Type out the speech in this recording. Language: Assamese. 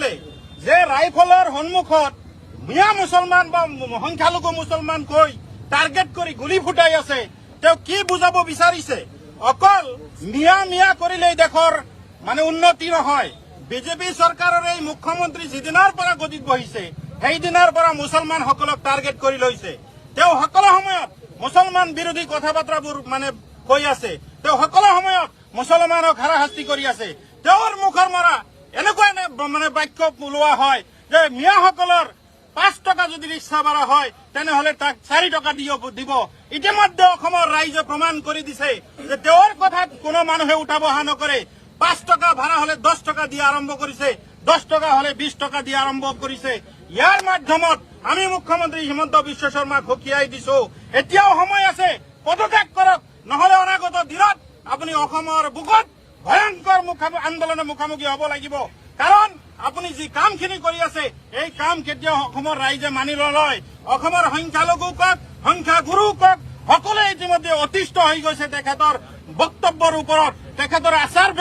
সকলে যে ৰাইফলৰ সন্মুখত মিয়া মুছলমান বা সংখ্যালঘু মুছলমান কৈ টাৰ্গেট কৰি গুলি ফুটাই আছে তেওঁ কি বুজাব বিচাৰিছে অকল মিয়া মিয়া কৰিলেই দেশৰ মানে উন্নতি নহয় বিজেপি চৰকাৰৰ এই মুখ্যমন্ত্ৰী যিদিনাৰ পৰা গদিত বহিছে সেইদিনাৰ পৰা মুছলমানসকলক টাৰ্গেট কৰি লৈছে তেওঁ সকলো সময়ত মুছলমান বিৰোধী কথা বাৰ্তাবোৰ মানে কৈ আছে তেওঁ সকলো সময়ত মুছলমানক হাৰাশাস্তি কৰি আছে তেওঁৰ মুখৰ মৰা এনেকুৱা মানে বাক্য ওলোৱা হয় যে মিয়াসকলৰ 5 টকা যদি ৰিক্সা ভাড়া হয় তেনেহলে তাক 4 টকা দিব ইতিমধ্যে অসমৰ ৰাইজে প্ৰমাণ কৰি দিছে যে তেওঁৰ কথাত কোনো মানুহে উঠাব হা নকৰে 5 টকা ভাড়া হলে 10 টকা দিয়া আৰম্ভ কৰিছে 10 টকা হলে 20 টকা দিয়া আৰম্ভ কৰিছে ইয়াৰ মাধ্যমত আমি মুখ্যমন্ত্ৰী হিমন্ত বিশ্ব শৰ্মাক সকীয়াই দিছো এতিয়াও সময় আছে পদত্যাগ কৰক নহলে অনাগত দিনত আপুনি অসমৰ বুকত ভয়ংকৰ আন্দোলনৰ মুখামুখি হ'ব লাগিব কাৰণ আপুনি যি কামখিনি কৰি আছে এই কাম কেতিয়াও অসমৰ ৰাইজে মানি নলয় অসমৰ সংখ্যালঘু কক সংখ্যাগুৰু কক সকলোৱে ইতিমধ্যে অতিষ্ঠ হৈ গৈছে তেখেতৰ বক্তব্যৰ ওপৰত তেখেতৰ আচাৰ